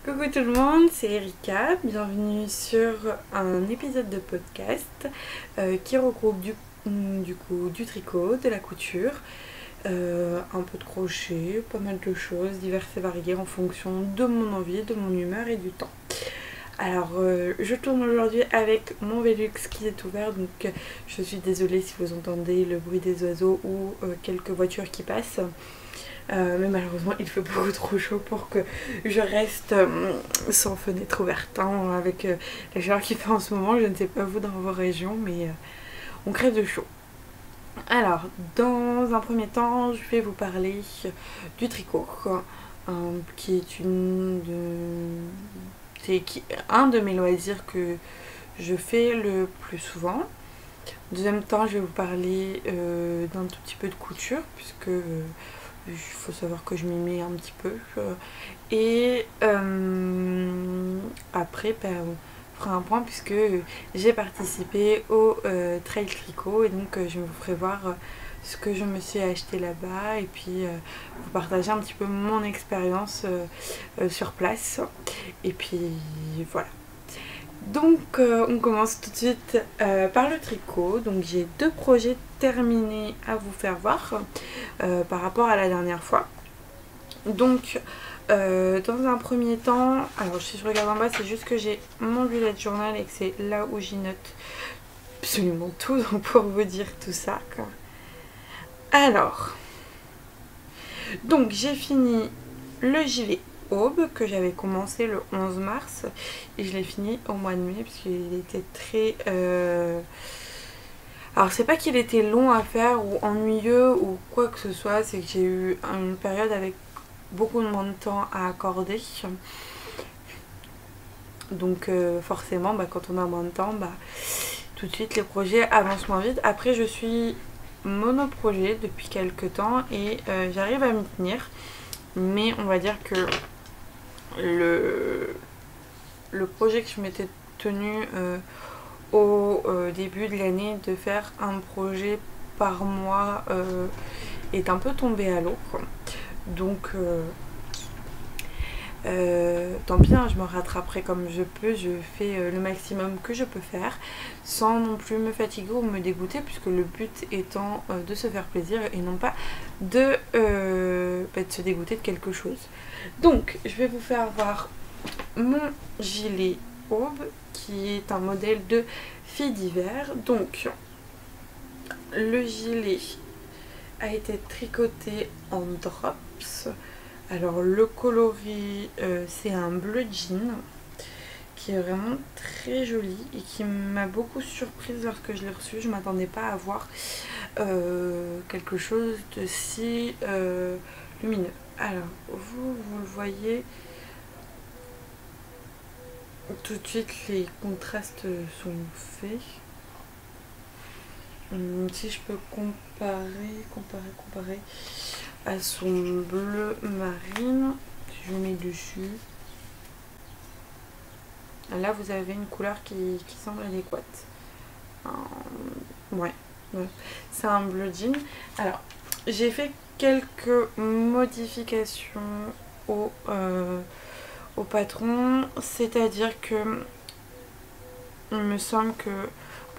Coucou tout le monde, c'est Erika, bienvenue sur un épisode de podcast qui regroupe du tricot, de la couture, un peu de crochet, pas mal de choses diverses et variées en fonction de mon envie, de mon humeur et du temps. Alors je tourne aujourd'hui avec mon Velux qui est ouvert, donc je suis désolée si vous entendez le bruit des oiseaux ou quelques voitures qui passent. Mais malheureusement il fait beaucoup trop chaud pour que je reste sans fenêtre ouverte, hein, avec la chaleur qu'il fait en ce moment. Je ne sais pas vous dans vos régions, mais on crève de chaud. Alors dans un premier temps je vais vous parler du tricot, qui est un de mes loisirs que je fais le plus souvent. Deuxième temps je vais vous parler d'un tout petit peu de couture, puisque il faut savoir que je m'y mets un petit peu. Et après, on fera un point puisque j'ai participé au trail tricot. Et donc, je vous ferai voir ce que je me suis acheté là-bas. Et puis, vous partager un petit peu mon expérience sur place. Et puis, voilà. Donc on commence tout de suite par le tricot. Donc j'ai deux projets terminés à vous faire voir par rapport à la dernière fois. Donc dans un premier temps, alors si je regarde en bas, c'est juste que j'ai mon bullet journal et que c'est là où j'y note absolument tout, donc pour vous dire tout ça quoi. Alors donc j'ai fini le gilet Aube que j'avais commencé le 11 mars et je l'ai fini au mois de mai parce qu'il était très alors c'est pas qu'il était long à faire ou ennuyeux ou quoi que ce soit, c'est que j'ai eu une période avec beaucoup moins de temps à accorder, donc forcément quand on a moins de temps, tout de suite les projets avancent moins vite. Après je suis monoprojet depuis quelques temps et j'arrive à m'y tenir, mais on va dire que le projet que je m'étais tenu au début de l'année de faire un projet par mois est un peu tombé à l'eau, donc tant pis, hein, je me rattraperai comme je peux. Je fais le maximum que je peux faire sans non plus me fatiguer ou me dégoûter, puisque le but étant de se faire plaisir et non pas de se dégoûter de quelque chose. Donc je vais vous faire voir mon gilet Aube qui est un modèle de fille d'hiver. Donc le gilet a été tricoté en drops. Alors le coloris c'est un bleu jean qui est vraiment très joli et qui m'a beaucoup surprise lorsque je l'ai reçu. Je ne m'attendais pas à voir quelque chose de si lumineux. Alors vous le voyez tout de suite, les contrastes sont faits. Si je peux comparer à son bleu marine, si je mets dessus, là vous avez une couleur qui semble adéquate. Ouais, c'est un bleu jean. Alors j'ai fait quelques modifications au patron, c'est-à-dire que il me semble que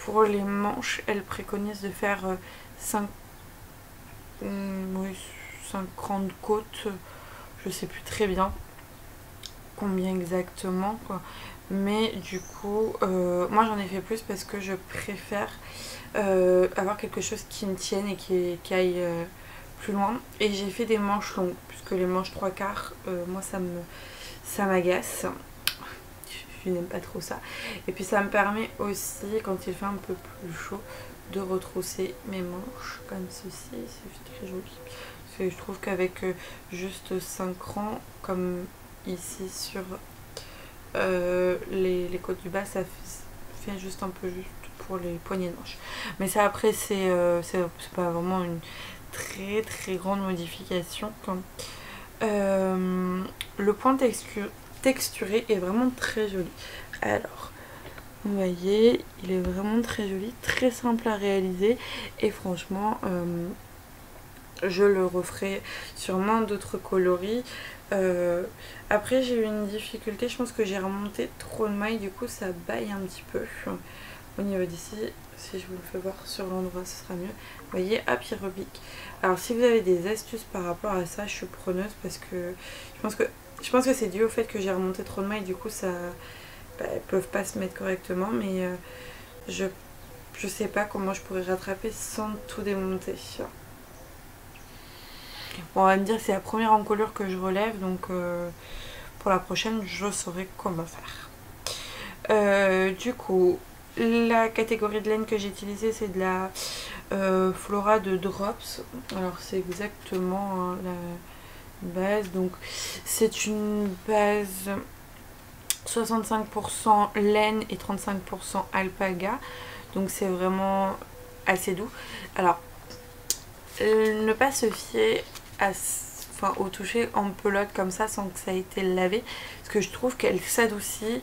pour les manches elle préconise de faire 50 côtes, je sais plus très bien combien exactement quoi. Mais du coup moi j'en ai fait plus parce que je préfère avoir quelque chose qui me tienne et qui aille plus loin. Et j'ai fait des manches longues puisque les manches 3/4 moi ça m'agace, je n'aime pas trop ça. Et puis ça me permet aussi, quand il fait un peu plus chaud, de retrousser mes manches comme ceci. C'est très joli parce que je trouve qu'avec juste 5 rangs comme ici sur les côtes du bas, ça fait juste un peu juste pour les poignées de manche. Mais ça après c'est pas vraiment une très très grande modification. Le point texturé est vraiment très joli. Alors vous voyez, il est vraiment très joli, très simple à réaliser et franchement je le referai sûrement d'autres coloris. Après j'ai eu une difficulté, je pense que j'ai remonté trop de mailles, du coup ça baille un petit peu au niveau d'ici. Si je vous le fais voir sur l'endroit ce sera mieux. Vous voyez, hop, il repique. Alors si vous avez des astuces par rapport à ça, je suis preneuse, parce que je pense que c'est dû au fait que j'ai remonté trop de mailles, du coup ça, elles peuvent pas se mettre correctement, mais je sais pas comment je pourrais rattraper sans tout démonter. Bon, on va me dire que c'est la première encolure que je relève, donc pour la prochaine je saurai comment faire. Du coup, la catégorie de laine que j'ai utilisée, c'est de la Flora de Drops. Alors c'est exactement la base, donc c'est une base 65% laine et 35% alpaga, donc c'est vraiment assez doux. Alors ne pas se fier au toucher en pelote comme ça sans que ça ait été lavé, parce que je trouve qu'elle s'adoucit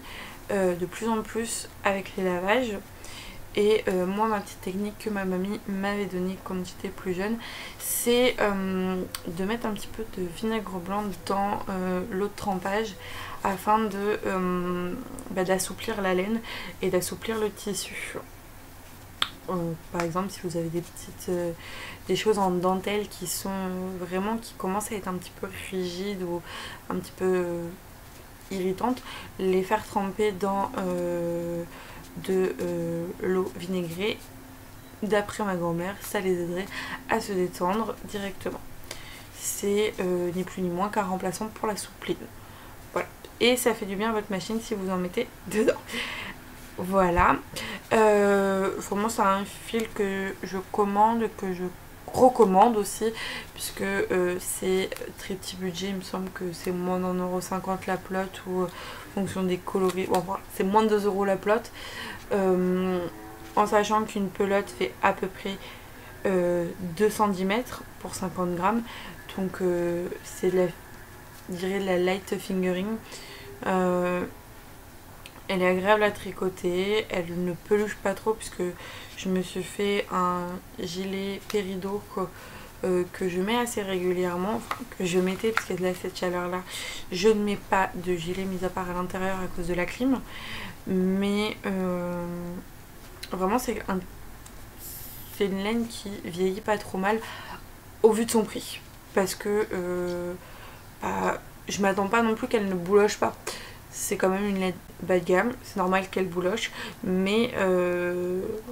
de plus en plus avec les lavages. Et moi, ma petite technique que ma mamie m'avait donnée quand j'étais plus jeune, c'est de mettre un petit peu de vinaigre blanc dans l'eau de trempage, afin d'assouplir la laine et d'assouplir le tissu. Par exemple, si vous avez des choses en dentelle qui commencent à être un petit peu rigides ou un petit peu irritantes, les faire tremper dans de l'eau vinaigrée, d'après ma grand-mère, ça les aiderait à se détendre directement. C'est ni plus ni moins qu'un remplaçant pour la soupline. Voilà. Et ça fait du bien à votre machine si vous en mettez dedans. Voilà. Vraiment, c'est un fil que je commande, que je recommande aussi, puisque c'est très petit budget. Il me semble que c'est moins d'1,50 € la plotte, ou en fonction des coloris, bon, voilà, c'est moins de 2 € la plotte, en sachant qu'une pelote fait à peu près 210 mètres pour 50 grammes, donc c'est de la light fingering. Elle est agréable à tricoter, elle ne peluche pas trop, puisque je me suis fait un gilet Pérido que je mets assez régulièrement, enfin, que je mettais, parce qu'il y a de cette chaleur là, je ne mets pas de gilet mis à part à l'intérieur à cause de la clim, mais vraiment c'est une laine qui vieillit pas trop mal au vu de son prix, parce que je m'attends pas non plus qu'elle ne bouloche pas. C'est quand même une laine bas de gamme, c'est normal qu'elle bouloche, mais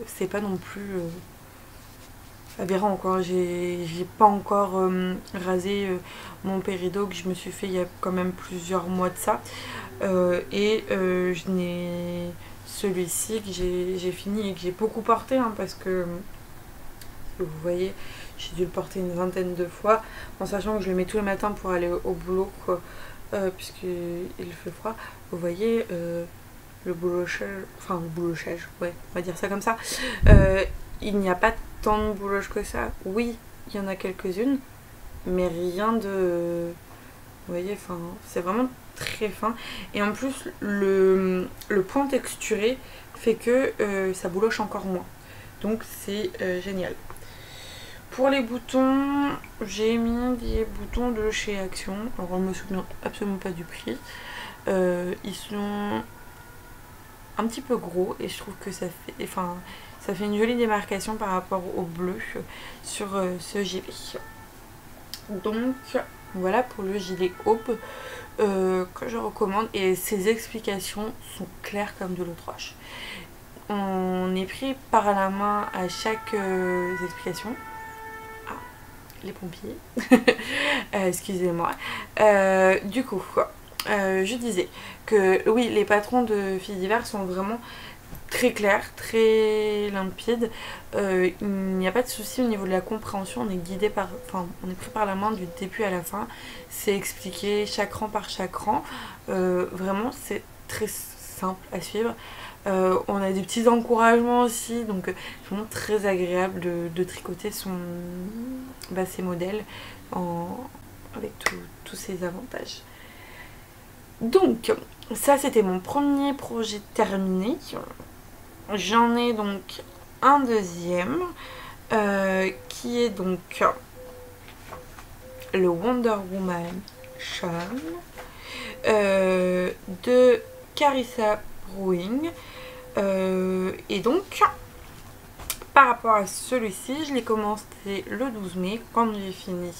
c'est pas non plus aberrant quoi. J'ai pas encore rasé mon Pérido, que je me suis fait il y a quand même plusieurs mois de ça, et je n'ai celui-ci que j'ai fini et que j'ai beaucoup porté, hein, parce que vous voyez, j'ai dû le porter une vingtaine de fois, en sachant que je le mets tous les matins pour aller au boulot quoi. Puisqu'il fait froid. Vous voyez le boulochage, ouais, on va dire ça comme ça. Il n'y a pas tant de bouloches que ça. Oui, il y en a quelques-unes, mais rien de... Vous voyez, enfin, c'est vraiment très fin. Et en plus, le point texturé fait que ça bouloche encore moins. Donc c'est génial. Pour les boutons, j'ai mis des boutons de chez Action. Alors on ne me souvient absolument pas du prix. Ils sont un petit peu gros et je trouve que ça fait une jolie démarcation par rapport au bleu sur ce gilet. Donc voilà pour le gilet Aube que je recommande, et ses explications sont claires comme de l'eau de roche. On est pris par la main à chaque explication. Les pompiers, excusez-moi. Du coup, je disais que oui, les patrons de Filles d'hiver sont vraiment très clairs, très limpides. Il n'y a pas de souci au niveau de la compréhension. On est guidé on est pris par la main du début à la fin. C'est expliqué chaque rang par chaque rang. Vraiment, c'est très simple à suivre. On a des petits encouragements aussi, donc c'est vraiment très agréable de tricoter ses modèles avec tous ces avantages. Donc ça, c'était mon premier projet terminé. J'en ai donc un deuxième qui est donc le Wonder Woman Sham, de Carissa Brewing. Et donc, par rapport à celui-ci, je l'ai commencé le 12 mai quand j'ai fini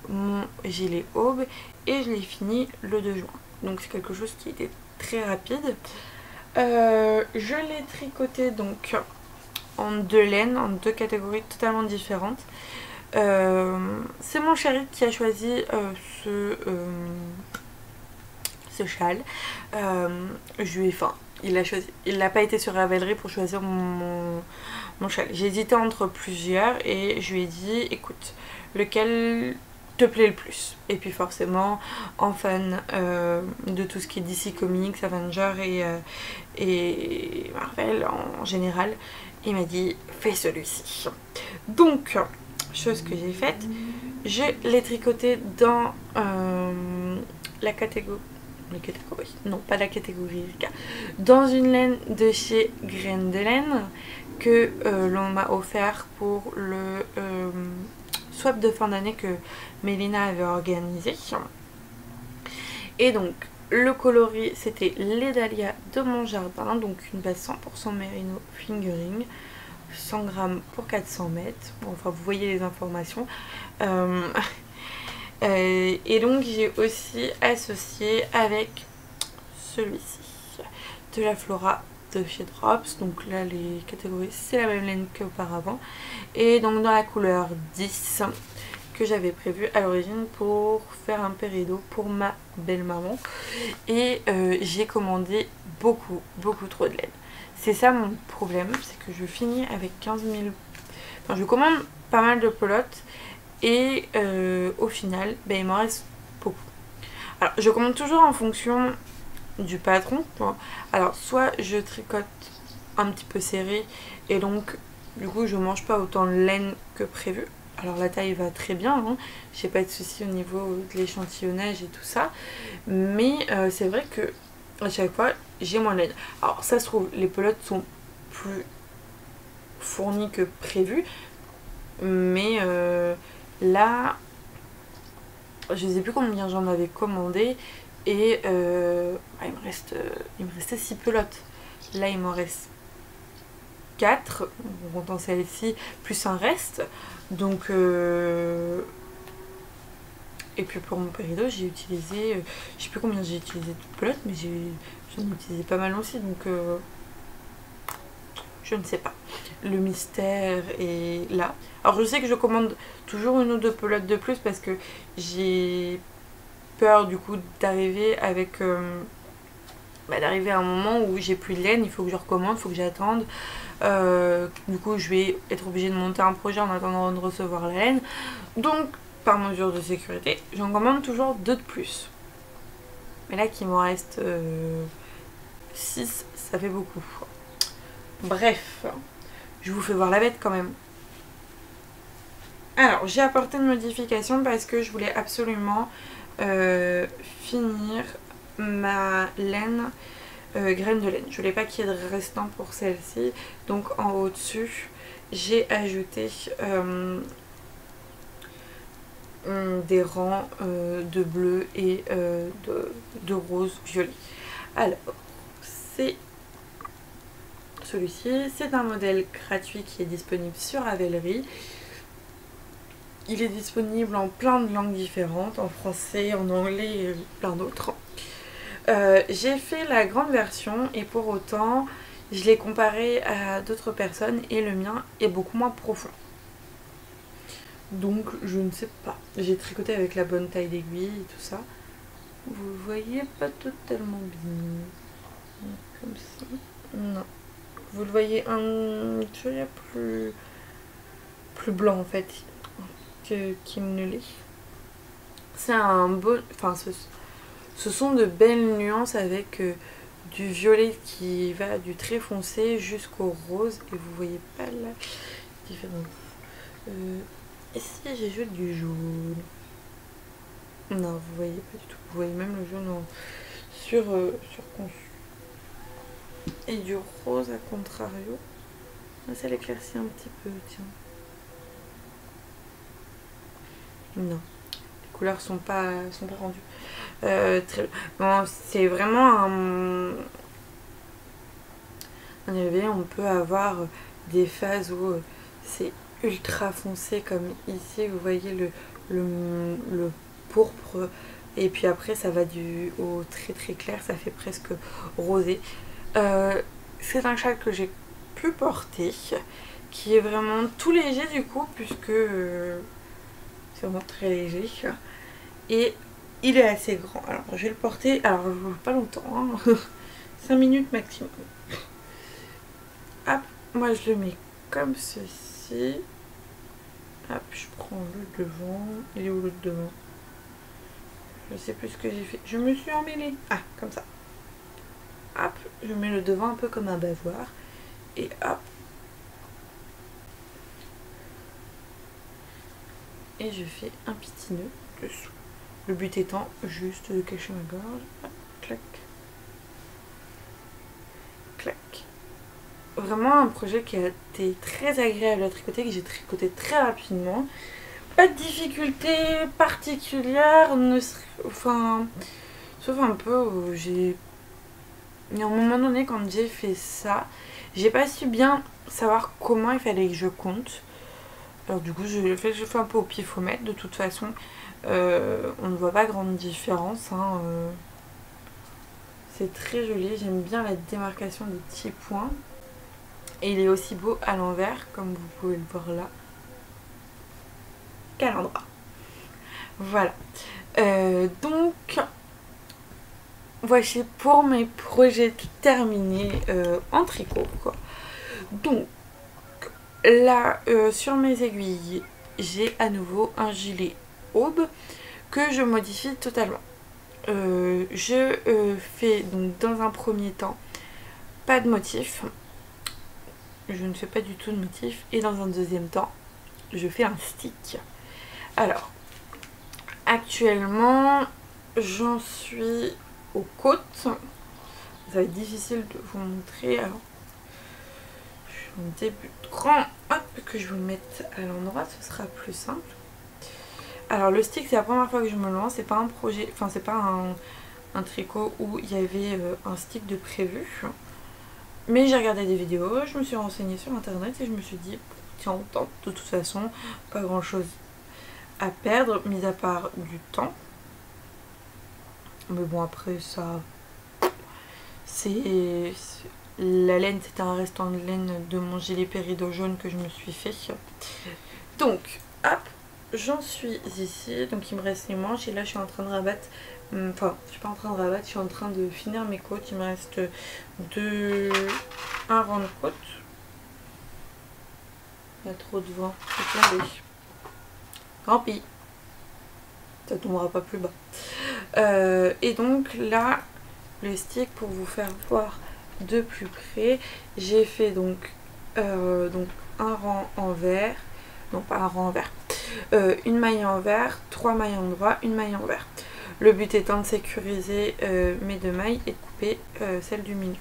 mon gilet aube et je l'ai fini le 2 juin. Donc c'est quelque chose qui était très rapide. Je l'ai tricoté donc en 2 laines, en 2 catégories totalement différentes. C'est mon chéri qui a choisi ce châle. Je lui ai, enfin, il l'a choisi. Il n'a pas été sur Ravelry pour choisir mon châle. J'ai hésité entre plusieurs et je lui ai dit, écoute, lequel te plaît le plus? Et puis forcément, en fan de tout ce qui est DC Comics, Avengers et Marvel en général, il m'a dit, fais celui-ci. Donc, chose que j'ai faite, je l'ai tricoté dans la catégorie. Non, pas la catégorie, dans une laine de chez Graines de Laine que l'on m'a offert pour le swap de fin d'année que Mélina avait organisé. Et donc le coloris c'était les dahlias de mon jardin, donc une base 100% merino fingering, 100 grammes pour 400 mètres. Bon, enfin vous voyez les informations. Et donc j'ai aussi associé avec celui-ci de la Flora de chez Drops. Donc là les catégories c'est la même laine qu'auparavant et donc dans la couleur 10 que j'avais prévu à l'origine pour faire un péridot pour ma belle maman. Et j'ai commandé beaucoup trop de laine. C'est ça mon problème, c'est que je finis avec 15 000... Enfin je commande pas mal de pelotes. Et au final, ben, il m'en reste beaucoup. Alors, je commande toujours en fonction du patron. Alors, soit je tricote un petit peu serré et donc, du coup, je mange pas autant de laine que prévu. Alors, la taille va très bien. Hein. J'ai pas de soucis au niveau de l'échantillonnage et tout ça. Mais c'est vrai que à chaque fois, j'ai moins de laine. Alors, ça se trouve, les pelotes sont plus fournies que prévu. Mais... là, je ne sais plus combien j'en avais commandé et il me restait 6 pelotes. Là, il m'en reste 4, en comptant celle-ci, plus un reste. Donc, et puis pour mon péridot, j'ai utilisé, je sais plus combien j'ai utilisé de pelotes, mais j'en ai utilisé pas mal aussi. Donc, je ne sais pas. Le mystère est là. Alors je sais que je commande toujours une ou deux pelotes de plus parce que j'ai peur du coup d'arriver avec d'arriver à un moment où j'ai plus de laine, il faut que je recommande, il faut que j'attende. Du coup je vais être obligée de monter un projet en attendant de recevoir la laine. Donc par mesure de sécurité, j'en commande toujours 2 de plus. Mais là qu'il m'en reste 6, ça fait beaucoup. Bref, je vous fais voir la bête quand même. Alors, j'ai apporté une modification parce que je voulais absolument finir ma laine graine de laine. Je voulais pas qu'il y ait de restant pour celle-ci. Donc, en haut dessus, j'ai ajouté des rangs de bleu et de rose violet. Alors, c'est celui-ci. C'est un modèle gratuit qui est disponible sur Ravelry. Il est disponible en plein de langues différentes, en français, en anglais et plein d'autres. J'ai fait la grande version et pour autant, je l'ai comparé à d'autres personnes et le mien est beaucoup moins profond. Donc, je ne sais pas. J'ai tricoté avec la bonne taille d'aiguille et tout ça. Vous le voyez pas totalement bien. Comme ça. Non. Vous le voyez un peu plus blanc en fait qu'il ne l'est. C'est un beau... Enfin, ce sont de belles nuances avec du violet qui va du très foncé jusqu'au rose. Et vous voyez pas la différence. Et si j'ajoute du jaune? Non, vous voyez pas du tout. Vous voyez même le jaune sur conçu. Et du rose à contrario. Ça l'éclaircit un petit peu, tiens. Non. couleurs sont pas rendues. Bon, c'est vraiment un dérivé. On peut avoir des phases où c'est ultra foncé comme ici, vous voyez le pourpre, et puis après ça va au très très clair, ça fait presque rosé. C'est un châle que j'ai pu porter, qui est vraiment tout léger du coup, puisque c'est vraiment très léger, et il est assez grand. Alors je vais le porter, alors pas longtemps, hein, 5 minutes maximum. Hop, moi je le mets comme ceci. Hop, je prends le devant. Il est où le devant? Je sais plus ce que j'ai fait. Je me suis emmêlée. Ah, comme ça. Hop, je mets le devant un peu comme un bavoir. Et hop. Et je fais un petit nœud dessous. Le but étant juste de cacher ma gorge. Hop, clac. Clac. Vraiment un projet qui a été très agréable à tricoter, que j'ai tricoté très rapidement. Pas de difficulté particulière, enfin, sauf un peu où j'ai... Il y a un moment donné, quand j'ai fait ça, j'ai pas su bien savoir comment il fallait que je compte. Alors du coup, je fais un peu au pifomètre. De toute façon, on ne voit pas grande différence, hein. C'est très joli, j'aime bien la démarcation des petits points. Et il est aussi beau à l'envers, comme vous pouvez le voir là, qu'à l'endroit. Voilà. Donc, voici pour mes projets terminés en tricot, quoi. Donc, là, sur mes aiguilles, j'ai à nouveau un gilet aube que je modifie totalement. Je fais donc dans un premier temps pas de motif. Je ne fais pas du tout de motif. Et dans un deuxième temps, je fais un stick. Alors, actuellement, j'en suis aux côtes. Ça va être difficile de vous montrer. Alors, je suis en début de cran. Hop, que je vous le mette à l'endroit, ce sera plus simple. Alors, le stick, c'est la première fois que je me lance. C'est pas un projet, enfin, c'est pas un tricot où il y avait un stick de prévu. Mais j'ai regardé des vidéos, je me suis renseignée sur internet et je me suis dit, tiens, on tente. De toute façon, pas grand chose à perdre, mis à part du temps. Mais bon, après ça, c'est... La laine, c'était un restant de laine de mon gilet péridot jaune que je me suis fait. Donc, hop, j'en suis ici. Donc il me reste les manches et là je suis en train de rabattre. Enfin, je suis pas en train de rabattre, je suis en train de finir mes côtes. Il me reste un rang de côtes. Il y a trop de vent, c'est tombé. Tant pis, ça tombera pas plus bas. Et donc là, le stick, pour vous faire voir de plus près, j'ai fait donc un rang en vert, non pas un rang en vert, une maille en vert, 3 mailles en droit, une maille en vert. Le but étant de sécuriser mes 2 mailles et de couper celle du milieu.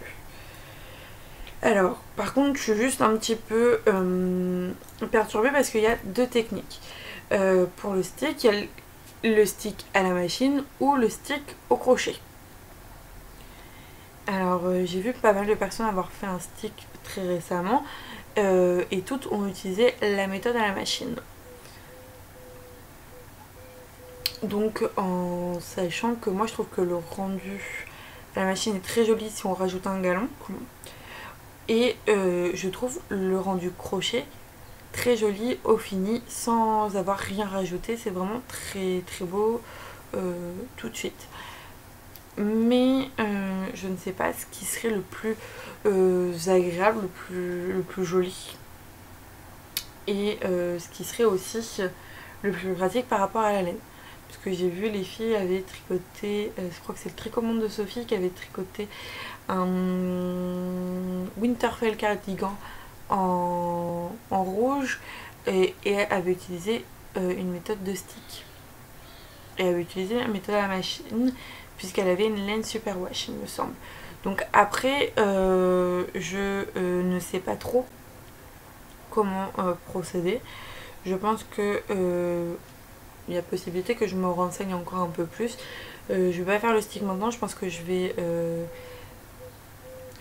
Alors, par contre, je suis juste un petit peu perturbée parce qu'il y a 2 techniques. Pour le stick, il y a le stick à la machine ou le stick au crochet. Alors, j'ai vu pas mal de personnes avoir fait un stick très récemment et toutes ont utilisé la méthode à la machine. Donc, en sachant que moi je trouve que le rendu à la machine est très joli si on rajoute un galon. Et je trouve le rendu crochet très joli au fini sans avoir rien rajouté. C'est vraiment très très beau tout de suite. Mais je ne sais pas ce qui serait le plus agréable, le plus joli. Et ce qui serait aussi le plus pratique par rapport à la laine. Parce que j'ai vu les filles avaient tricoté, je crois que c'est le Tricomonde de Sophie qui avait tricoté un Winterfell cardigan en rouge et avait utilisé une méthode de stick. Et avait utilisé la méthode à la machine puisqu'elle avait une laine super wash, il me semble. Donc après, je ne sais pas trop comment procéder. Je pense que y a possibilité que je me renseigne encore un peu plus. Je vais pas faire le stick maintenant, je pense que je vais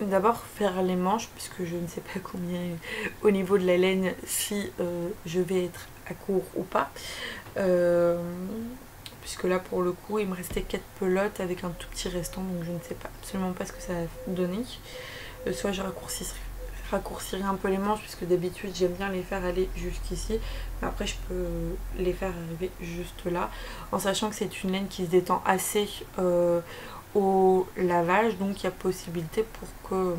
d'abord faire les manches, puisque je ne sais pas combien au niveau de la laine, si je vais être à court ou pas. Puisque là pour le coup il me restait 4 pelotes avec un tout petit restant, donc je ne sais pas, absolument pas ce que ça va donner. Soit je raccourcirai un peu les manches, puisque d'habitude j'aime bien les faire aller jusqu'ici, mais après je peux les faire arriver juste là, en sachant que c'est une laine qui se détend assez au lavage, donc il y a possibilité pour que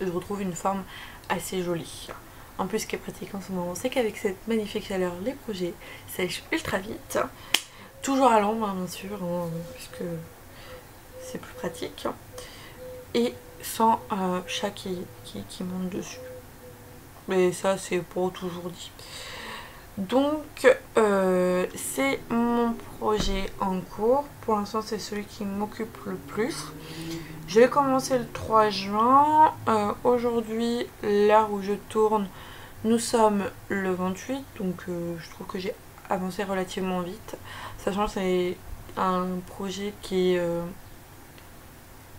je retrouve une forme assez jolie. En plus, ce qui est pratique en ce moment, c'est qu'avec cette magnifique chaleur, les projets sèchent ultra vite. Toujours à l'ombre, bien sûr, puisque c'est plus pratique. Et sans chat qui monte dessus. Mais ça, c'est pour toujours dit. Donc, c'est mon projet en cours. Pour l'instant, c'est celui qui m'occupe le plus. Je vais commencer le 3 juin. Aujourd'hui, l'heure où je tourne, nous sommes le 28. Donc, je trouve que j'ai avancé relativement vite. Sachant que c'est un projet qui est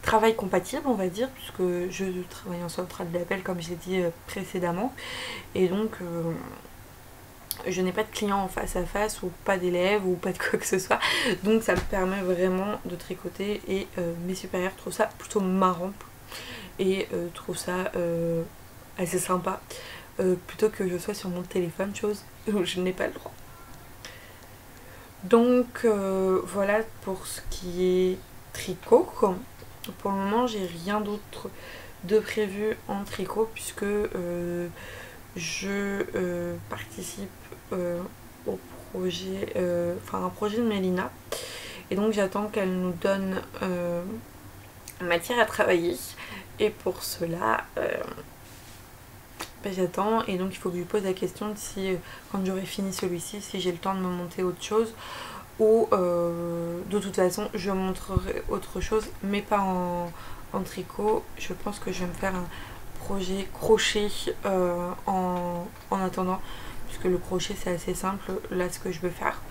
travail compatible, on va dire, puisque je travaille en centrale d'appel, comme j'ai dit précédemment. Et donc... je n'ai pas de clients en face à face ou pas d'élèves ou pas de quoi que ce soit, donc ça me permet vraiment de tricoter. Et mes supérieurs trouvent ça plutôt marrant et trouvent ça assez sympa, plutôt que je sois sur mon téléphone, chose où je n'ai pas le droit. Donc voilà pour ce qui est tricot. Pour le moment j'ai rien d'autre de prévu en tricot, puisque je participe au projet, un projet de Mélina, et donc j'attends qu'elle nous donne matière à travailler, et pour cela j'attends, et donc il faut que je lui pose la question de si quand j'aurai fini celui-ci, si j'ai le temps de me monter autre chose, ou de toute façon je montrerai autre chose, mais pas en tricot. Je pense que je vais me faire un projet crochet en attendant, puisque le crochet c'est assez simple là ce que je veux faire,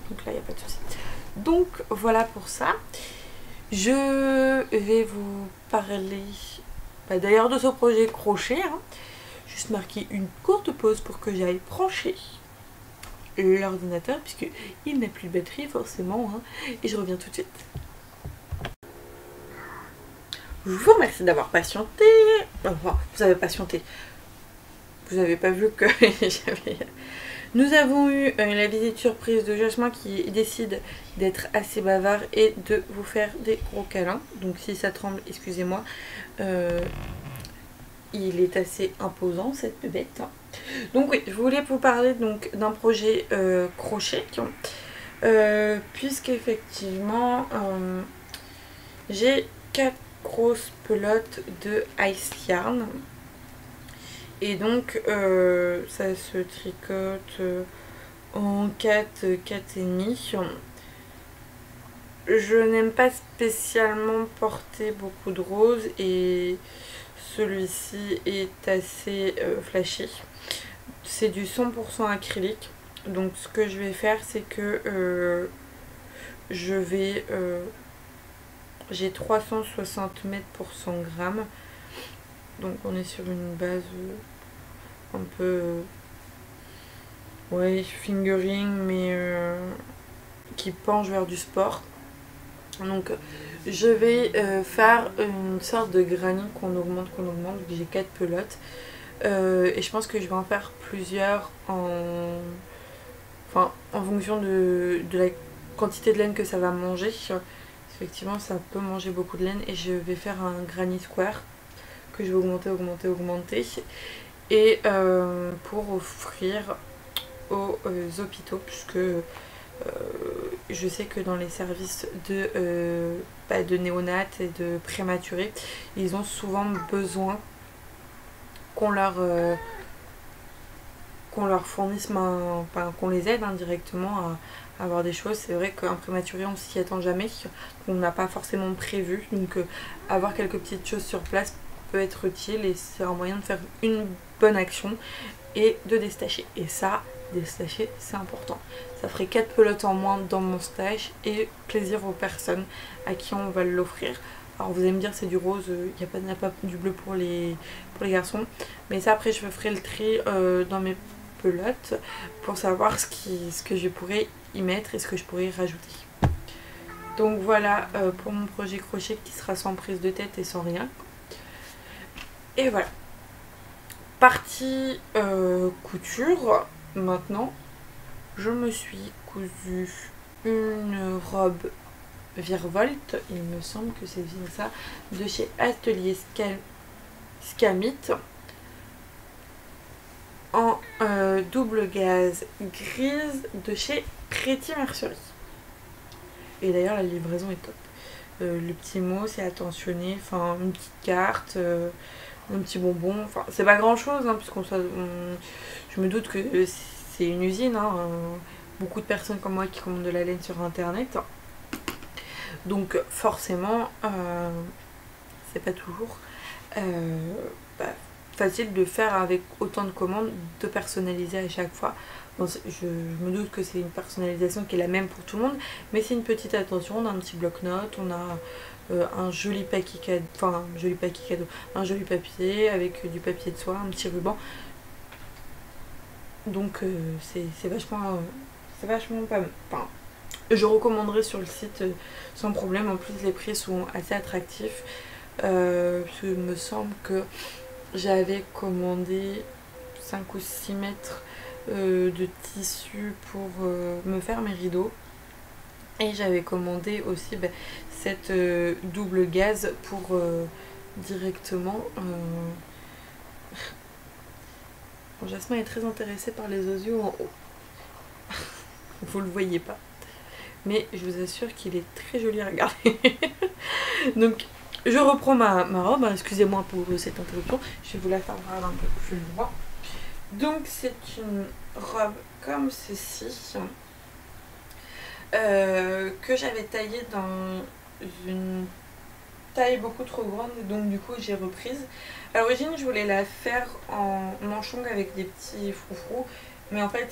donc là il n'y a pas de souci. Donc voilà pour ça. Je vais vous parler d'ailleurs de ce projet crochet, juste marquer une courte pause pour que j'aille brancher l'ordinateur, puisque il n'a plus de batterie forcément, et je reviens tout de suite. Je vous remercie d'avoir patienté. Enfin, vous avez patienté. Vous n'avez pas vu que j'avais... Nous avons eu la visite surprise de Jasmin, qui décide d'être assez bavard et de vous faire des gros câlins. Donc si ça tremble, excusez-moi. Il est assez imposant, cette bébête. Donc oui, je voulais vous parler donc d'un projet crochet. Puisqu'effectivement, j'ai 4 grosses pelotes de Ice Yarn. Et donc ça se tricote en 4,5. Je n'aime pas spécialement porter beaucoup de rose, et celui-ci est assez flashy. C'est du 100% acrylique. Donc ce que je vais faire, c'est que je vais... j'ai 360 mètres pour 100 grammes. Donc on est sur une base un peu ouais, fingering, mais qui penche vers du sport. Donc je vais faire une sorte de granit qu'on augmente, vu que j'ai 4 pelotes. Et je pense que je vais en faire plusieurs en fonction de la quantité de laine que ça va manger. Effectivement ça peut manger beaucoup de laine, et je vais faire un granny square que je vais augmenter, et pour offrir aux hôpitaux, puisque je sais que dans les services de néonat et de prématurés, ils ont souvent besoin qu'on leur fournisse, qu'on les aide indirectement à avoir des choses. C'est vrai qu'un prématuré, on s'y attend jamais, on n'a pas forcément prévu, donc avoir quelques petites choses sur place peut être utile, et c'est un moyen de faire une bonne action et de déstacher. Et ça, détacher, c'est important. Ça ferait 4 pelotes en moins dans mon stage et plaisir aux personnes à qui on va l'offrir. Alors vous allez me dire c'est du rose, il n'y a pas du bleu pour les garçons. Mais ça après je ferai le tri dans mes pelotes pour savoir ce que je pourrais y mettre et ce que je pourrais y rajouter. Donc voilà pour mon projet crochet qui sera sans prise de tête et sans rien. Et voilà. Partie couture, maintenant je me suis cousu une robe Virevolte, il me semble que c'est bien ça, de chez Atelier Scamit en double gaze grise de chez Pretty Mercerie. Et d'ailleurs la livraison est top. Le petit mot c'est attentionné, enfin une petite carte, un petit bonbon, enfin c'est pas grand chose hein, puisqu'on je me doute que c'est une usine, hein, beaucoup de personnes comme moi qui commandent de la laine sur internet. Donc forcément, c'est pas toujours facile de faire avec autant de commandes, de personnaliser à chaque fois. Bon, je me doute que c'est une personnalisation qui est la même pour tout le monde, mais c'est une petite attention, on a un petit bloc-notes, on a un joli paquet cadeau, enfin un joli paquet cadeau, un joli papier avec du papier de soie, un petit ruban. Donc c'est vachement pas mal. Enfin, je recommanderais sur le site sans problème. En plus les prix sont assez attractifs. Il me semble que j'avais commandé 5 ou 6 mètres de tissu pour me faire mes rideaux. Et j'avais commandé aussi cette double gaze pour directement... Bon, Jasmin est très intéressée par les osios en haut. Vous le voyez pas. Mais je vous assure qu'il est très joli à regarder. Donc je reprends ma robe, excusez-moi pour cette interruption, je vais vous la faire voir un peu plus loin. Donc c'est une robe comme ceci, que j'avais taillée dans une taille beaucoup trop grande, donc du coup j'ai reprise. À l'origine je voulais la faire en manche longue avec des petits froufrous, mais en fait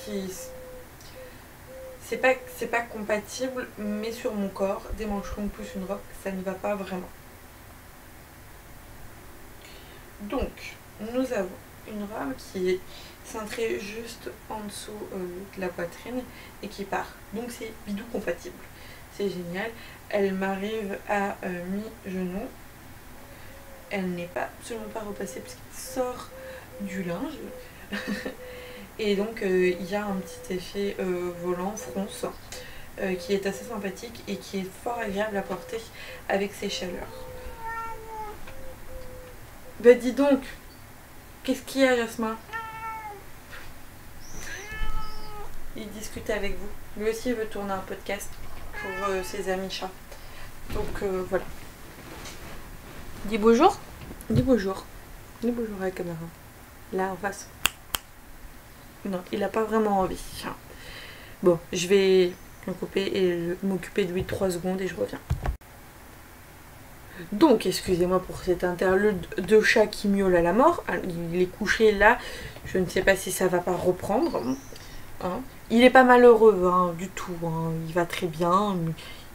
c'est pas compatible, mais sur mon corps, des manches longues plus une robe, ça ne va pas vraiment. Donc, nous avons une robe qui est cintrée juste en dessous de la poitrine et qui part. Donc c'est bidou compatible. C'est génial. Elle m'arrive à mi-genou. Elle n'est pas absolument pas repassée parce qu'elle sort du linge. Et donc il y a un petit effet volant, fronce, qui est assez sympathique et qui est fort agréable à porter avec ses chaleurs. Bah dis donc, qu'est-ce qu'il y a Jasmin? Il discute avec vous. Lui aussi il veut tourner un podcast pour ses amis chats. Donc voilà. Dis bonjour. Dis bonjour. Dis bonjour à la caméra. Là en face. Non, il n'a pas vraiment envie. Bon, je vais me couper et m'occuper de lui 3 secondes et je reviens. Donc, excusez-moi pour cet interlude de chat qui miaule à la mort. Il est couché là. Je ne sais pas si ça va pas reprendre. Hein. Il est pas malheureux hein, du tout. Hein. Il va très bien.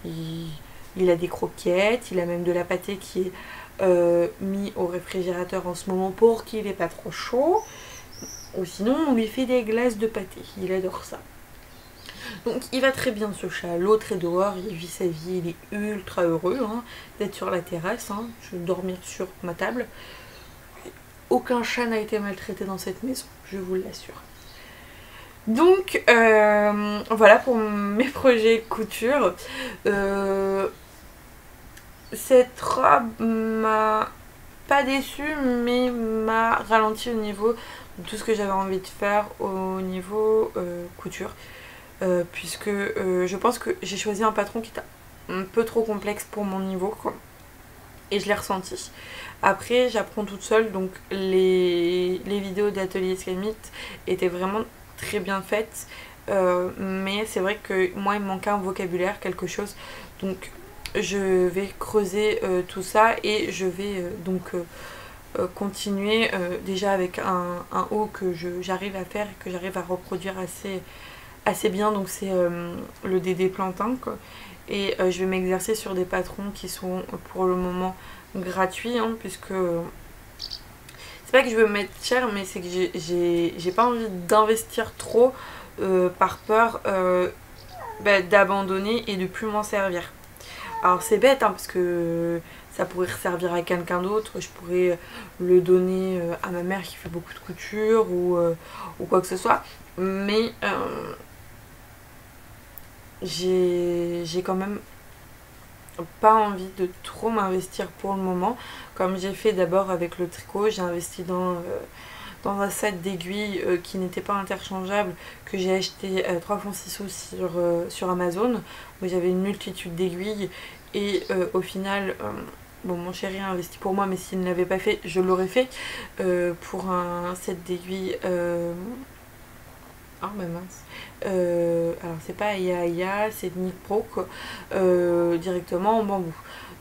Il a des croquettes. Il a même de la pâtée qui est mis au réfrigérateur en ce moment pour qu'il n'ait pas trop chaud. Ou sinon, on lui fait des glaces de pâté. Il adore ça. Donc, il va très bien ce chat. L'autre est dehors, il vit sa vie. Il est ultra heureux hein, d'être sur la terrasse. Hein. Je vais dormir sur ma table. Aucun chat n'a été maltraité dans cette maison, je vous l'assure. Donc, voilà pour mes projets couture. Cette robe m'a pas déçue, mais m'a ralenti au niveau de tout ce que j'avais envie de faire au niveau couture. Puisque je pense que j'ai choisi un patron qui était un peu trop complexe pour mon niveau, quoi. Et je l'ai ressenti. Après, j'apprends toute seule, donc les vidéos d'Atelier Scamit étaient vraiment très bien faites. Mais c'est vrai que moi, il me manquait un vocabulaire, quelque chose. Donc, je vais creuser tout ça et je vais donc continuer déjà avec un haut que j'arrive à faire et que j'arrive à reproduire assez bien, donc c'est le Dédé Plantain quoi. Et je vais m'exercer sur des patrons qui sont pour le moment gratuits, hein, puisque c'est pas que je veux mettre cher, mais c'est que j'ai pas envie d'investir trop par peur d'abandonner et de plus m'en servir. Alors c'est bête, hein, parce que ça pourrait servir à quelqu'un d'autre, je pourrais le donner à ma mère qui fait beaucoup de couture ou quoi que ce soit, mais j'ai quand même pas envie de trop m'investir pour le moment. Comme j'ai fait d'abord avec le tricot, j'ai investi dans un set d'aiguilles qui n'était pas interchangeable, que j'ai acheté 3 francs 6 sous sur Amazon, où j'avais une multitude d'aiguilles et au final bon, mon chéri a investi pour moi, mais s'il ne l'avait pas fait, je l'aurais fait pour un set d'aiguilles oh bah mince. Alors c'est pas Aya Aya, c'est Nick Pro directement en bambou.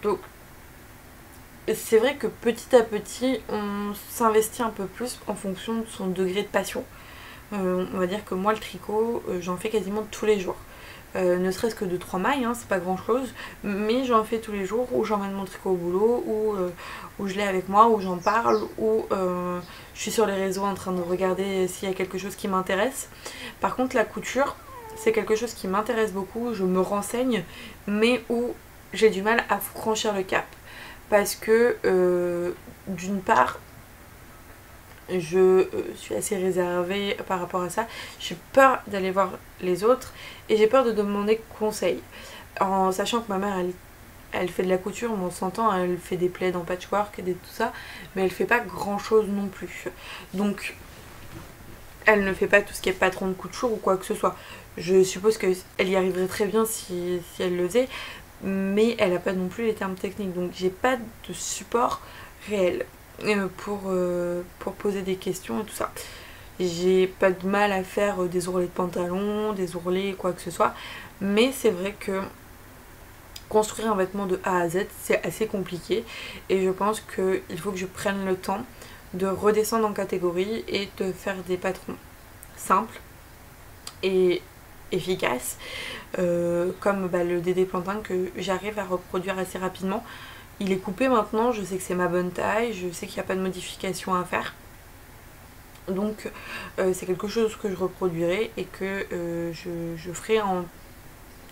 Donc c'est vrai que petit à petit on s'investit un peu plus en fonction de son degré de passion. On va dire que moi le tricot j'en fais quasiment tous les jours. Ne serait-ce que de 3 mailles, hein, c'est pas grand chose, mais j'en fais tous les jours, où j'emmène mon tricot au boulot, où je l'ai avec moi, où j'en parle, où je suis sur les réseaux en train de regarder s'il y a quelque chose qui m'intéresse. Par contre la couture, c'est quelque chose qui m'intéresse beaucoup, je me renseigne, mais où j'ai du mal à franchir le cap. Parce que d'une part, je suis assez réservée par rapport à ça. J'ai peur d'aller voir les autres et j'ai peur de demander conseil. En sachant que ma mère, elle fait de la couture, mais on s'entend, elle fait des plaids en patchwork et tout ça, mais elle fait pas grand chose non plus. Donc, elle ne fait pas tout ce qui est patron de couture ou quoi que ce soit. Je suppose qu'elle y arriverait très bien si elle le faisait, mais elle n'a pas non plus les termes techniques. Donc, j'ai pas de support réel pour poser des questions et tout ça. J'ai pas de mal à faire des ourlets de pantalon, des ourlets, quoi que ce soit, mais c'est vrai que construire un vêtement de A à Z, c'est assez compliqué et je pense qu'il faut que je prenne le temps de redescendre en catégorie et de faire des patrons simples et efficaces, comme le Dédé Plantain que j'arrive à reproduire assez rapidement. Il est coupé maintenant, je sais que c'est ma bonne taille, je sais qu'il n'y a pas de modification à faire. Donc c'est quelque chose que je reproduirai et que je ferai en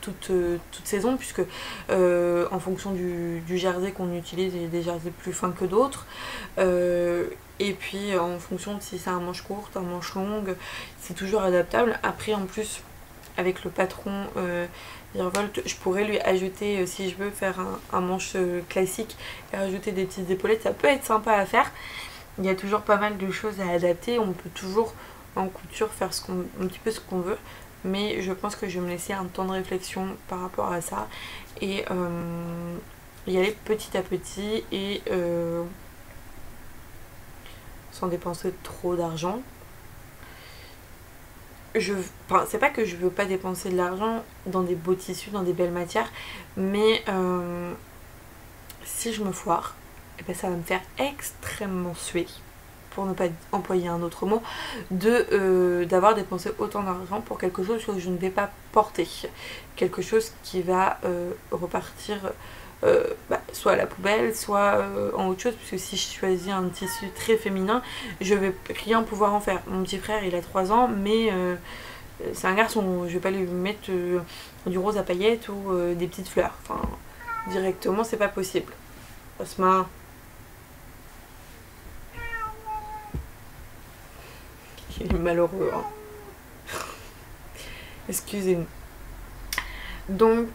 toute saison, puisque en fonction du jersey qu'on utilise, il y a des jerseys plus fins que d'autres. Et puis en fonction de si c'est un manche courte, un manche longue, c'est toujours adaptable. Après en plus avec le patron Virevolt, je pourrais lui ajouter, si je veux faire un manche classique et rajouter des petites épaulettes, ça peut être sympa à faire. Il y a toujours pas mal de choses à adapter, on peut toujours en couture faire un petit peu ce qu'on veut, mais je pense que je vais me laisser un temps de réflexion par rapport à ça et y aller petit à petit et sans dépenser trop d'argent. Enfin, c'est pas que je veux pas dépenser de l'argent dans des beaux tissus, dans des belles matières, mais si je me foire, et ben ça va me faire extrêmement suer, pour ne pas employer un autre mot, d'avoir dépensé autant d'argent pour quelque chose que je ne vais pas porter, quelque chose qui va repartir soit à la poubelle, soit en autre chose, puisque si je choisis un tissu très féminin, je vais rien pouvoir en faire. Mon petit frère il a 3 ans, mais c'est un garçon, je vais pas lui mettre du rose à paillettes ou des petites fleurs, enfin directement c'est pas possible. Osma, il est malheureux, hein. Excusez-nous. Donc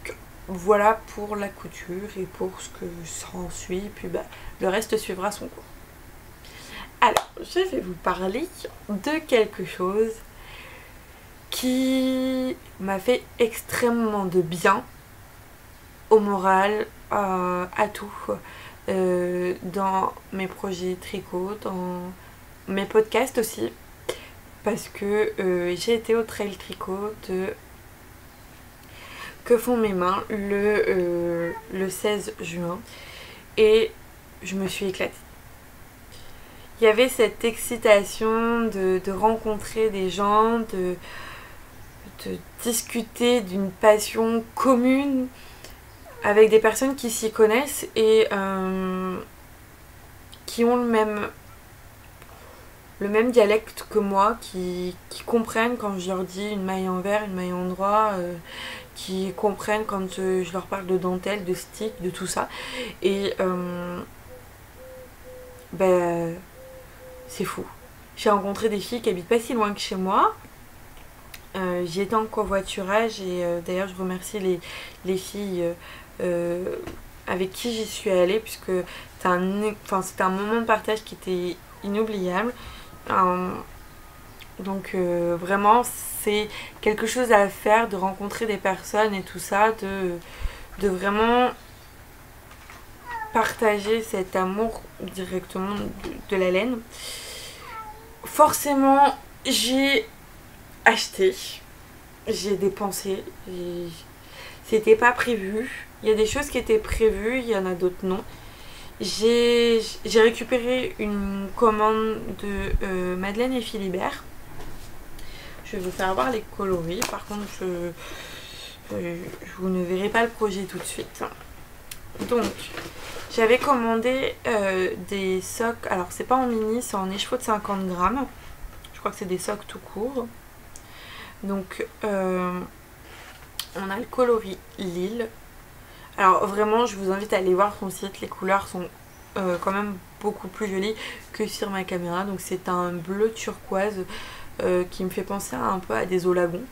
voilà pour la couture et pour ce que ça en suit, puis le reste suivra son cours. Alors, je vais vous parler de quelque chose qui m'a fait extrêmement de bien au moral, à tout, dans mes projets tricot, dans mes podcasts aussi, parce que j'ai été au trail tricot que font mes mains le 16 juin et je me suis éclatée. il y avait cette excitation de rencontrer des gens, de discuter d'une passion commune avec des personnes qui s'y connaissent et qui ont le même dialecte que moi, qui comprennent quand je leur dis une maille envers, une maille endroit, qui comprennent quand je leur parle de dentelle, de stick, de tout ça. Et c'est fou. J'ai rencontré des filles qui habitent pas si loin que chez moi. J'y étais en covoiturage et d'ailleurs je remercie les filles avec qui j'y suis allée, puisque c'était un moment de partage qui était inoubliable. Donc vraiment c'est quelque chose à faire, de rencontrer des personnes et tout ça, de vraiment partager cet amour directement de la laine. Forcément j'ai acheté, j'ai dépensé, c'était pas prévu. Il y a des choses qui étaient prévues, il y en a d'autres non. J'ai récupéré une commande de Madeleine et Philibert. Je vais vous faire voir les coloris. Par contre, vous ne verrez pas le projet tout de suite. Donc, j'avais commandé des socks. Alors, c'est pas en mini, c'est en écheveau de 50 grammes. Je crois que c'est des socks tout court. Donc, on a le coloris Lille. Alors vraiment je vous invite à aller voir son site, les couleurs sont quand même beaucoup plus jolies que sur ma caméra. Donc c'est un bleu turquoise qui me fait penser un peu à des eaux lagons.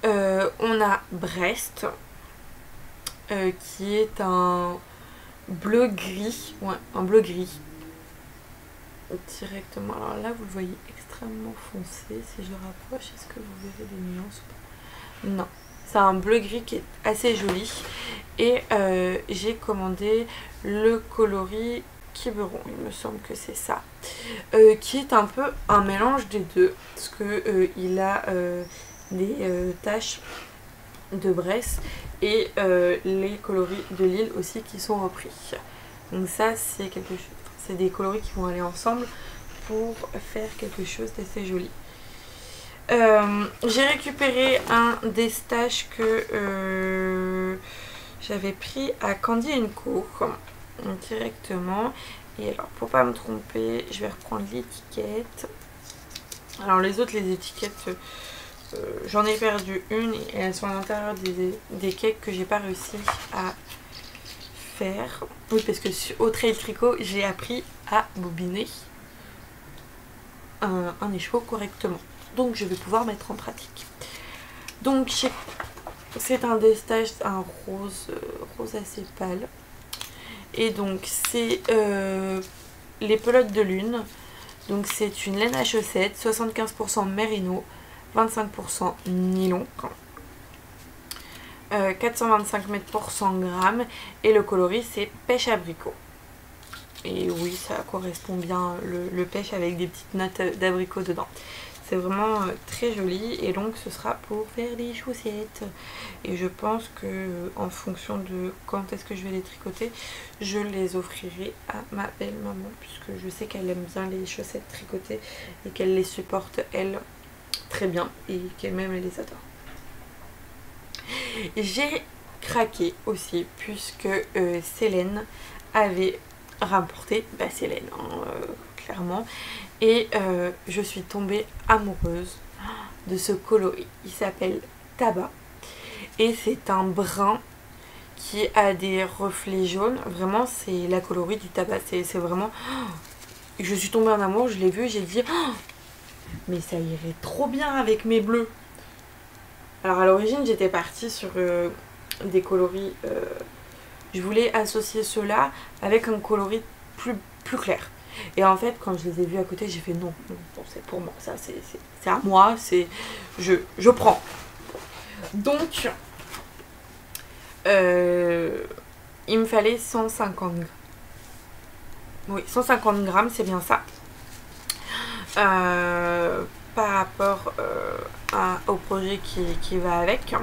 On a Brest qui est un bleu gris, ouais, un bleu gris directement. Alors là vous le voyez extrêmement foncé, si je le rapproche, est-ce que vous verrez des nuances ou pas? Non. C'est un bleu gris qui est assez joli. Et j'ai commandé le coloris Quiberon, il me semble que c'est ça. Qui est un peu un mélange des deux. Parce que il a des taches de Brest et les coloris de Lille aussi qui sont repris. Donc ça c'est quelque chose. C'est des coloris qui vont aller ensemble pour faire quelque chose d'assez joli. J'ai récupéré un des stages que j'avais pris à Candy & Co directement. Et alors pour pas me tromper, je vais reprendre l'étiquette. Alors les autres, les étiquettes, j'en ai perdu une et elles sont à l'intérieur des cakes que j'ai pas réussi à faire. Oui, parce que au Trail Tricot, j'ai appris à bobiner un écheveau correctement. Donc je vais pouvoir mettre en pratique. Donc c'est un destage, un rose assez pâle. Et donc c'est les pelotes de lune. Donc c'est une laine à chaussettes, 75% mérino, 25% nylon. 425 mètres pour 100 grammes. Et le coloris c'est pêche abricot. Et oui, ça correspond bien, le pêche avec des petites notes d'abricot dedans. C'est vraiment très joli et donc ce sera pour faire des chaussettes. Et je pense que en fonction de quand est-ce que je vais les tricoter, je les offrirai à ma belle maman, puisque je sais qu'elle aime bien les chaussettes tricotées et qu'elle les supporte elle très bien et qu'elle-même elle les adore. J'ai craqué aussi puisque Célène avait rapporté, Célène clairement, et je suis tombée amoureuse de ce coloris. Il s'appelle Tabac et c'est un brun qui a des reflets jaunes. Vraiment c'est la coloris du tabac, c'est vraiment, je suis tombée en amour, je l'ai vu, j'ai dit mais ça irait trop bien avec mes bleus. Alors à l'origine j'étais partie sur des coloris, je voulais associer ceux-là avec un coloris plus clair. Et en fait quand je les ai vus à côté j'ai fait non, c'est pour moi, ça c'est à moi, c'est je prends. Donc il me fallait 150 grammes. Oui, 150 grammes, c'est bien ça. Par rapport au projet qui va avec,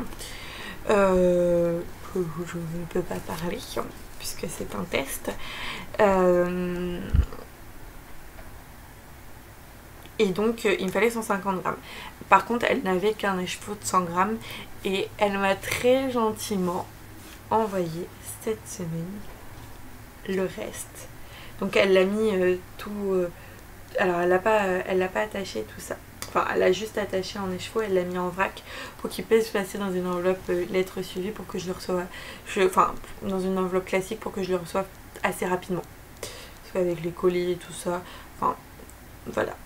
je ne peux pas parler puisque c'est un test. Et donc il me fallait 150 grammes. Par contre elle n'avait qu'un écheveau de 100 grammes et elle m'a très gentiment envoyé cette semaine le reste. Donc elle l'a mis tout... alors elle l'a pas attaché tout ça. Enfin elle a juste attaché en écheveau, elle l'a mis en vrac pour qu'il puisse passer dans une enveloppe lettre suivie pour que je le reçoive. Enfin dans une enveloppe classique pour que je le reçoive assez rapidement. Parce qu'avec les colis et tout ça, enfin voilà.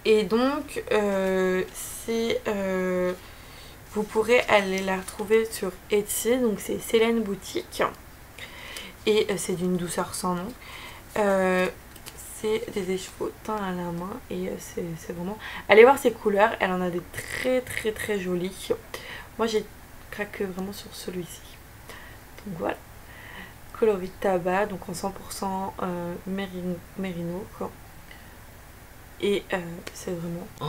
Et donc vous pourrez aller la retrouver sur Etsy, donc c'est Célène Boutique. Et c'est d'une douceur sans nom. C'est des écheveaux teints à la main et c'est vraiment... Allez voir ses couleurs, elle en a des très très très jolies. Moi j'ai craqué vraiment sur celui-ci. Donc voilà. Coloris tabac, donc en 100% mérino quoi. Et c'est vraiment... Oh.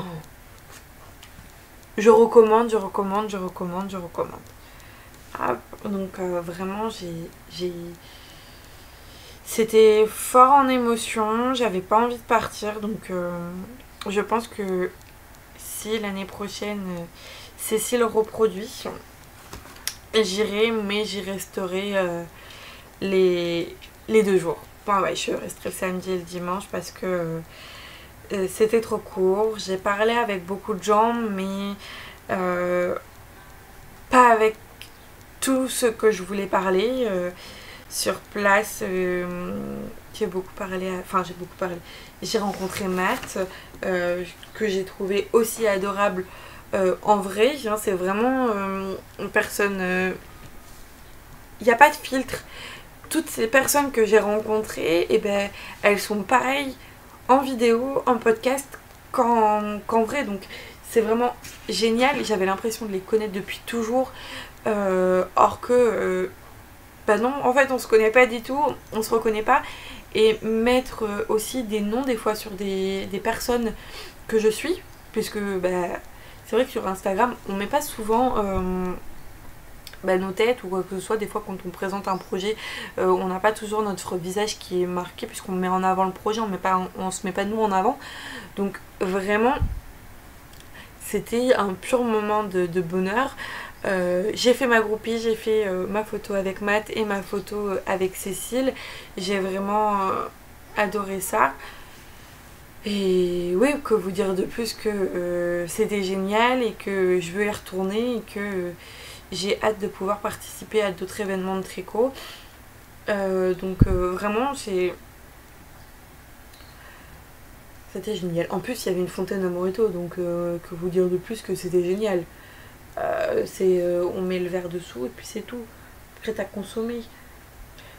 Je recommande. Ah, donc vraiment j'ai... C'était fort en émotion, j'avais pas envie de partir, donc je pense que si l'année prochaine Cécile reproduit, j'irai, mais j'y resterai les 2 jours. Enfin ouais, je resterai le samedi et le dimanche parce que c'était trop court. J'ai parlé avec beaucoup de gens, mais pas avec tout ce que je voulais parler. Sur place, j'ai beaucoup parlé, j'ai rencontré Matt, que j'ai trouvé aussi adorable en vrai, hein, c'est vraiment une personne, il n'y a pas de filtre. Toutes ces personnes que j'ai rencontrées, eh ben, elles sont pareilles en vidéo, en podcast qu'en vrai, donc c'est vraiment génial. J'avais l'impression de les connaître depuis toujours, or que... bah non, en fait on se connaît pas du tout, on se reconnaît pas. Et mettre aussi des noms des fois sur des personnes que je suis, puisque bah, c'est vrai que sur Instagram on met pas souvent nos têtes ou quoi que ce soit. Des fois quand on présente un projet, on n'a pas toujours notre visage qui est marqué puisqu'on met en avant le projet, on se met pas nous en avant. Donc vraiment c'était un pur moment de bonheur. J'ai fait ma groupie, j'ai fait ma photo avec Matt et ma photo avec Cécile. J'ai vraiment adoré ça. Et oui, que vous dire de plus que c'était génial et que je veux y retourner et que j'ai hâte de pouvoir participer à d'autres événements de tricot. Donc vraiment, c'était génial. En plus, il y avait une fontaine à Moreto, donc que vous dire de plus que c'était génial. On met le verre dessous et puis c'est tout. Prêt à consommer.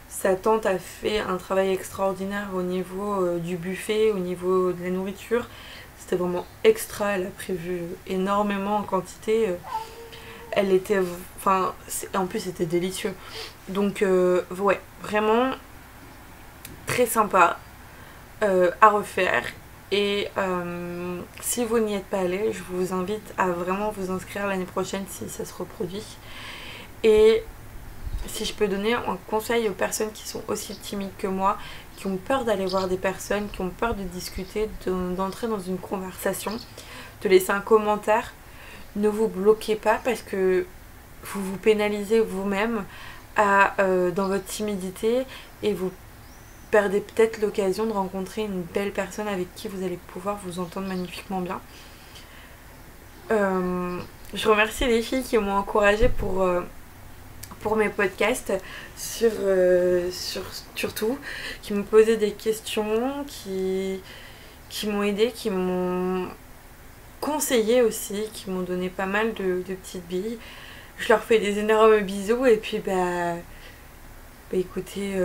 Sa tante a fait un travail extraordinaire au niveau du buffet, au niveau de la nourriture. C'était vraiment extra, elle a prévu énormément en quantité. Elle était... Enfin, en plus c'était délicieux. Donc ouais, vraiment très sympa à refaire. Et si vous n'y êtes pas allé, je vous invite à vraiment vous inscrire l'année prochaine si ça se reproduit. Et si je peux donner un conseil aux personnes qui sont aussi timides que moi, qui ont peur d'aller voir des personnes, qui ont peur de discuter, d'entrer dans une conversation, de laisser un commentaire, ne vous bloquez pas parce que vous vous pénalisez vous-même dans votre timidité et vous perdez peut-être l'occasion de rencontrer une belle personne avec qui vous allez pouvoir vous entendre magnifiquement bien. Je remercie les filles qui m'ont encouragée pour mes podcasts surtout, qui m'ont posé des questions, qui m'ont aidé, qui m'ont conseillé aussi, qui m'ont donné pas mal de petites billes. Je leur fais des énormes bisous et puis écoutez,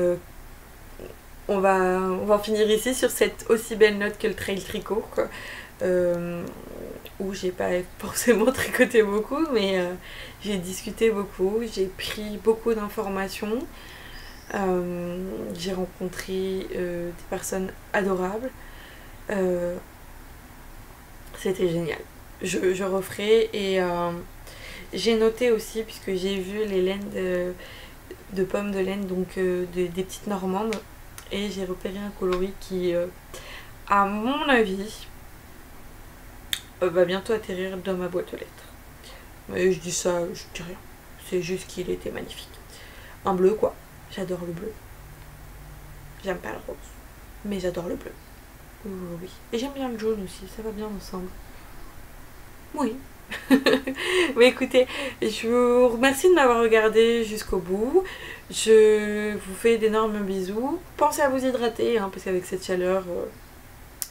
on va en finir ici sur cette aussi belle note que le trail tricot, quoi. Où j'ai pas forcément tricoté beaucoup, mais j'ai discuté beaucoup, j'ai pris beaucoup d'informations, j'ai rencontré des personnes adorables. C'était génial. Je referai et j'ai noté aussi, puisque j'ai vu les laines de pommes de laine, donc des petites normandes, et j'ai repéré un coloris qui, à mon avis, va bientôt atterrir dans ma boîte aux lettres. Mais je dis ça, je dis rien. C'est juste qu'il était magnifique. Un bleu quoi. J'adore le bleu. J'aime pas le rose. Mais j'adore le bleu. Oui. Et j'aime bien le jaune aussi. Ça va bien ensemble. Oui. Mais écoutez, je vous remercie de m'avoir regardé jusqu'au bout. Je vous fais d'énormes bisous. Pensez à vous hydrater, hein, parce qu'avec cette chaleur,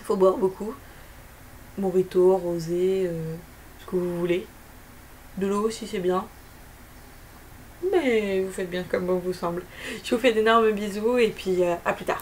il faut boire beaucoup. Mojito, rosé, ce que vous voulez. De l'eau aussi c'est bien. Mais vous faites bien comme bon vous semble. Je vous fais d'énormes bisous et puis à plus tard.